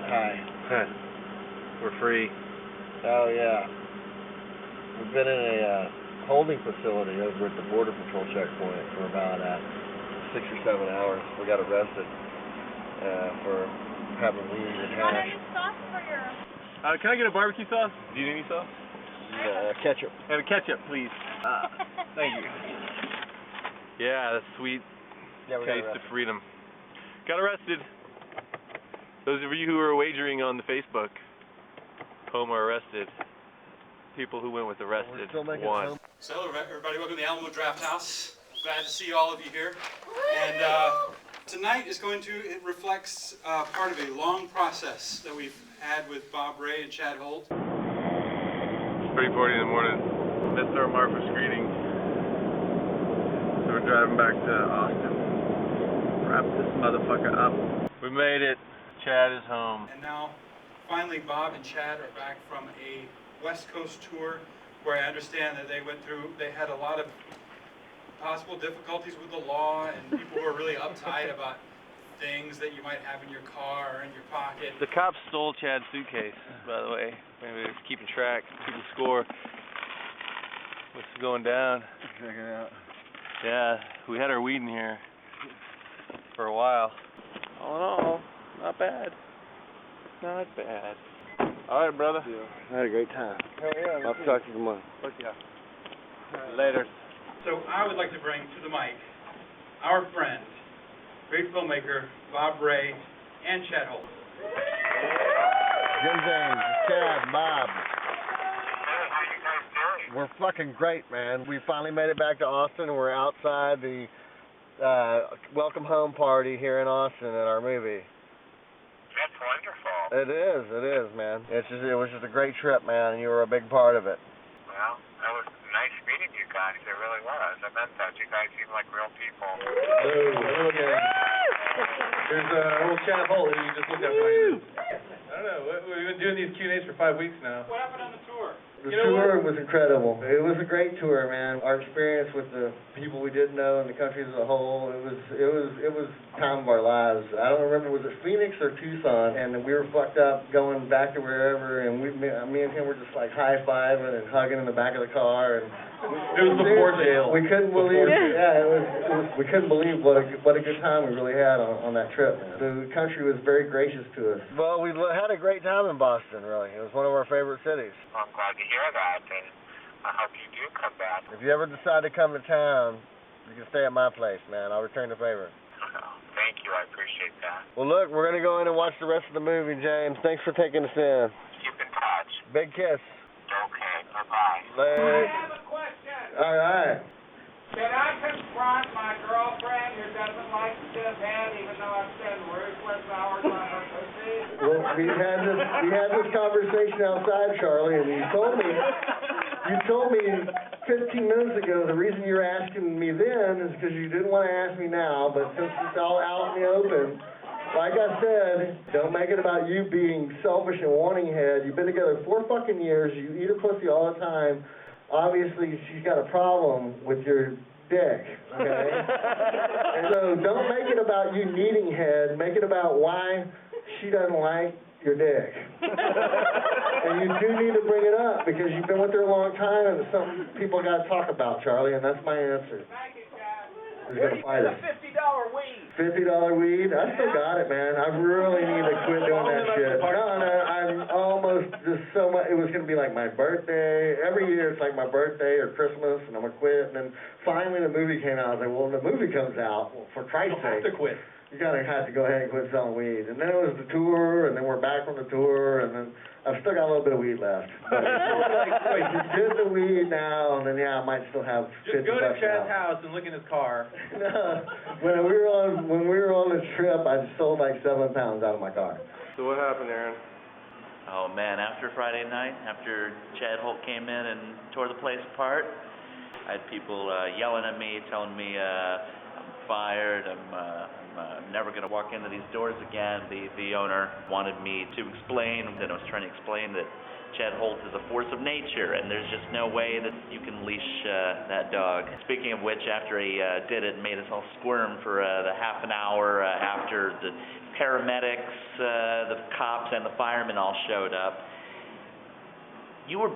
Hi. We're free. Oh, yeah. We've been in a holding facility over at the Border Patrol checkpoint for about 6 or 7 hours. We got arrested for having weed and hash. You want any sauce for your... Can I get a barbecue sauce? Do you need any sauce? Ketchup. And a ketchup, please. Thank you. Yeah, that's sweet taste of freedom. Got arrested. Those of you who are wagering on the Facebook, home or arrested. People who went with arrested won. So hello everybody, welcome to the Alamo Drafthouse. Glad to see all of you here. And tonight is going to, it reflects part of a long process that we've had with Bob Ray and Chad Holt. 3:40 in the morning. Missed our Marfa screening. So we're driving back to Austin. Wrap this motherfucker up. We made it. Chad is home. And now, finally, Bob and Chad are back from a West Coast tour where I understand that they had a lot of possible difficulties with the law and people who are really uptight about things that you might have in your car or in your pocket. The cops stole Chad's suitcase, by the way. Anybody's keeping track, keeping score. What's going down? Check it out. Yeah, we had our weed in here for a while. All in all, not bad. Not bad. All right, brother. Yeah. I had a great time. Hell yeah. I'll talk to you tomorrow. Fuck yeah. Later. So I would like to bring to the mic our friend, great filmmaker, Bob Ray and Chad Holt. JimJames, Chad, Bob. We're fucking great, man. We finally made it back to Austin, and we're outside the welcome home party here in Austin at our movie. That's wonderful. It is, man. It was just a great trip, man, and you were a big part of it. Well, that was nice meeting you guys. It really was. I meant that. You guys seem like real people. There's old Chad Holt who you just looked at for you. I don't know. We've been doing these Q&As for 5 weeks now. What happened on the tour? The tour was incredible. It was a great tour, man. Our experience with the people we didn't know and the country as a whole, it was time of our lives. I don't remember, was it Phoenix or Tucson? And we were fucked up going back to wherever, and me and him were just like high-fiving and hugging in the back of the car. And it was before jail. We couldn't believe we couldn't believe what a good time we really had on that trip, man. The country was very gracious to us. Well, we had a great time in Boston, really. It was one of our favorite cities. I'm glad to hear that, and I hope you do come back. If you ever decide to come to town, you can stay at my place, man. I'll return the favor. Thank you, I appreciate that. Well, look, we're going to go in and watch the rest of the movie, James. Thanks for taking us in. Keep in touch. Big kiss. Okay, bye-bye. Later. I have a question. All right. Should I confront my girlfriend who doesn't like to give head even though I've spent ruthless hours on her pussy? Well, we had this conversation outside, Charlie, and you told me 15 minutes ago the reason you were asking me then is because you didn't want to ask me now, but since it's all out in the open, like I said, don't make it about you being selfish and wanting head. You've been together 4 fucking years. You eat her pussy all the time. Obviously, she's got a problem with your dick, okay? And so don't make it about you needing head. Make it about why she doesn't like your dick. And you do need to bring it up because you've been with her a long time and it's something people got to talk about, Charlie, and that's my answer. Thank you, Chad. Who's going to fight us? $50 weed. $50 weed? I still got it, man. I really need to quit doing that shit. No, I'm almost just so much. It was going to be like my birthday. Every year it's like my birthday or Christmas, and I'm going to quit. And then finally the movie came out. I was like, well, when the movie comes out, well, for Christ's sake. You have to quit. You gotta have to go ahead and quit selling weed. And then it was the tour, and then we're back from the tour, and then I've still got a little bit of weed left. Wait, just get the weed now, and then I might still have $50. Just go to Chad's house and look in his car. No, when we were on the trip, I just sold like 7 pounds out of my car. So what happened, Aaron? Oh man, after Friday night, after Chad Holt came in and tore the place apart, I had people yelling at me, telling me I'm fired, I'm never going to walk into these doors again. The owner wanted me to explain, and I was trying to explain that Chad Holt is a force of nature, and there's just no way that you can leash that dog. Speaking of which, after he did it, made us all squirm for the half an hour after the paramedics, the cops, and the firemen all showed up.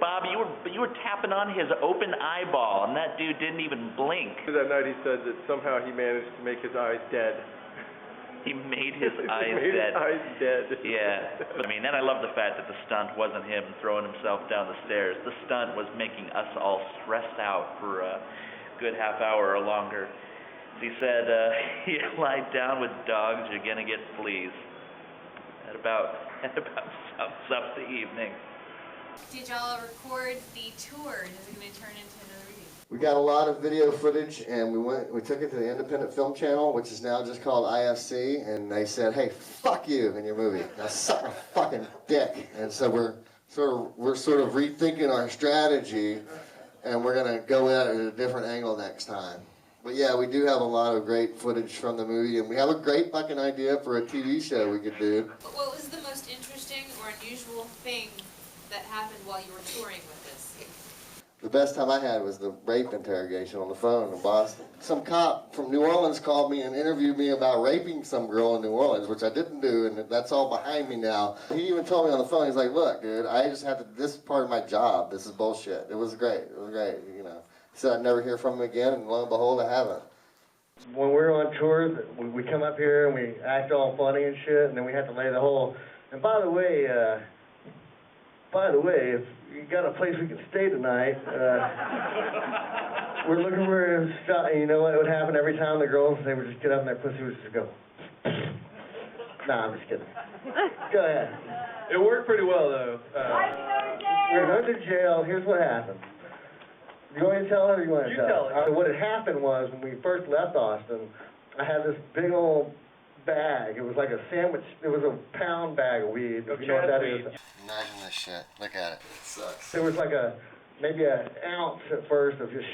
Bob, you were tapping on his open eyeball, and that dude didn't even blink. That night he said that somehow he managed to make his eyes dead. He made his eyes He made dead. his eyes dead. Yeah, but I mean, then I love the fact that the stunt wasn't him throwing himself down the stairs. The stunt was making us all stressed out for a good half hour or longer. He said, you lie down with dogs, you're gonna get fleas. That about sums up the evening. Did y'all record the tour? Is it going to turn into another video? We got a lot of video footage, and we took it to the Independent Film Channel, which is now just called IFC, and they said, hey, fuck you in your movie. Now suck a fucking dick. And so we're sort of rethinking our strategy, and we're gonna go at it at a different angle next time. But yeah, we do have a lot of great footage from the movie, and we have a great fucking idea for a TV show we could do. What was the most interesting or unusual thing that happened while you were touring with this? The best time I had was the rape interrogation on the phone in Boston. Some cop from New Orleans called me and interviewed me about raping some girl in New Orleans, which I didn't do, and that's all behind me now. He even told me on the phone, he's like, look, dude, I just had to, this is part of my job. This is bullshit. It was great. It was great, you know. He said I'd never hear from him again, and lo and behold, I haven't. When we're on tour, we come up here and we act all funny and shit, and then we have to lay the whole, and by the way, if you got a place we can stay tonight, we're looking for a shot. You know what would happen every time the girls, they would just get up and their pussy would just go. Nah, I'm just kidding. Go ahead. It worked pretty well, though. We're going to jail. Here's what happened. You want me to tell it or you want to tell it? What had happened was when we first left Austin, I had this big old bag. It was like a sandwich. It was a pound bag of weed. You know what that is? Imagine this shit. Look at it. It sucks. There was like maybe an ounce at first of just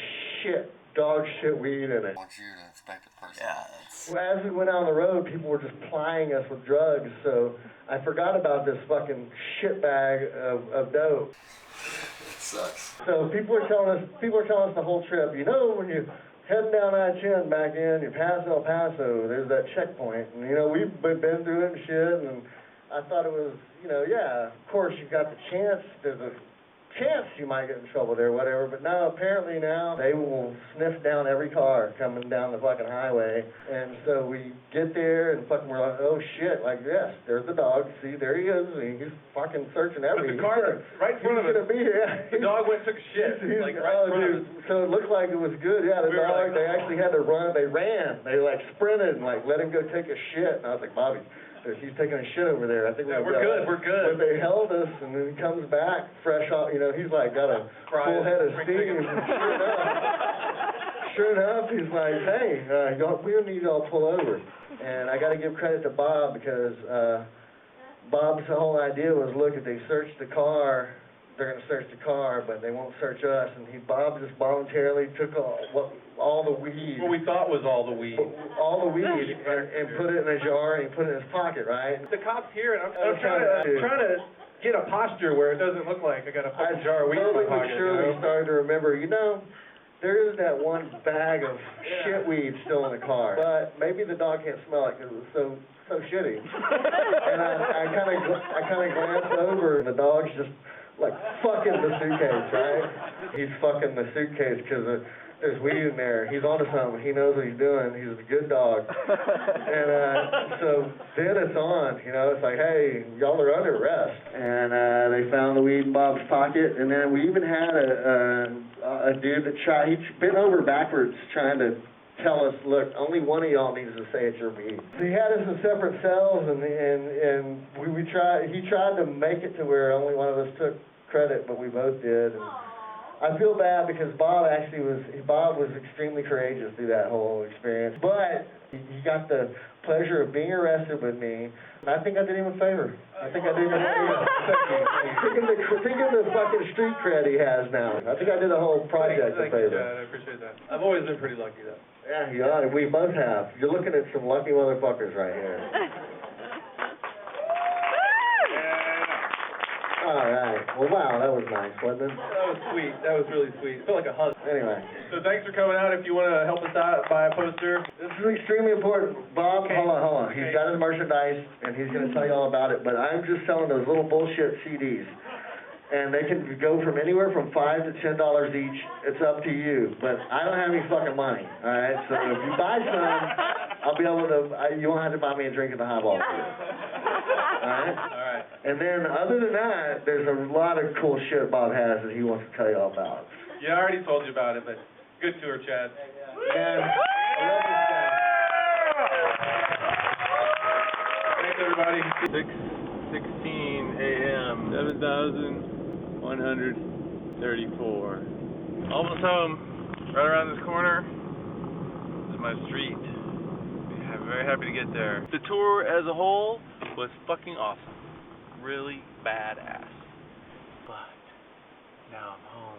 shit, dog shit weed in it. I want you to inspect it first. Yeah. Well, as we went on the road, people were just plying us with drugs, so I forgot about this fucking shit bag of dope. It sucks. So people are telling us the whole trip, you know, when you heading down I-10 back in, you pass El Paso, there's that checkpoint, and you know, we've been through it and shit, and I thought it was, you know, yeah, of course you've got the chance, there's a chance you might get in trouble there, whatever, but now, apparently now, they will sniff down every car coming down the fucking highway, and so we get there, and fucking we're like, oh shit, like, yes, there's the dog, see, there he is, and he's fucking searching everything. The car right in front of us. The dog went and took a shit, like, right in front of us. So it looked like it was good, yeah, the dog, they actually had to run, they ran, they like sprinted and like let him go take a shit, and I was like, Bobby, he's taking a shit over there. I think we're good. But they held us, and then he comes back fresh off. You know, he's like got a full head of steam. Sure enough, he's like, hey, we need y'all pull over. And I got to give credit to Bob because Bob's whole idea was, look, if they search the car, they're going to search the car, but they won't search us. And Bob just voluntarily took all the weed. What we thought was all the weed. All the weed, and put it in a jar, and he put it in his pocket, right? The cop's here, and I'm trying to get a posture where it doesn't look like I got a fucking jar of weed in my pocket. Surely started to remember, you know, there is that one bag of shit weed still in the car. But maybe the dog can't smell it because it was so shitty. And I kind of glanced over, and the dog's just like fucking the suitcase, right? He's fucking the suitcase because there's weed in there. He's onto something. He knows what he's doing. He's a good dog. And so then it's on. You know, it's like, hey, y'all are under arrest. And they found the weed in Bob's pocket. And then we even had a dude that he'd bent over backwards trying to tell us, look, only one of y'all needs to say it's your weed. He had us in separate cells, and he tried to make it to where only one of us took credit, but we both did. And I feel bad because Bob was extremely courageous through that whole experience, but he got the pleasure of being arrested with me. And I think I did him a favor. I think I did him a favor. Think of the fucking street cred he has now. I think I did the whole project a favor. Dad, I appreciate that. I've always been pretty lucky, though. Yeah, you are. We both have. You're looking at some lucky motherfuckers right here. All right. Well, wow, that was nice, wasn't it? That was sweet. That was really sweet. It felt like a hug. Anyway. So thanks for coming out. If you want to help us out, buy a poster. This is extremely important. Bob, Okay. hold on. Okay. He's got his merchandise, and he's going to tell you all about it, but I'm just selling those little bullshit CDs. And they can go from anywhere from $5 to $10 each. It's up to you. But I don't have any fucking money, all right? So if you buy some, I'll be able to, you won't have to buy me a drink at the highball for you. All right? All right. And then other than that, there's a lot of cool shit Bob has that he wants to tell you all about. Yeah, I already told you about it, but good tour, Chad. Man, I love this guy. Thanks, everybody. 6:16 a.m. 7,134. Almost home. Right around this corner. This is my street. I'm very happy to get there. The tour as a whole was fucking awesome. Really badass. But now I'm home.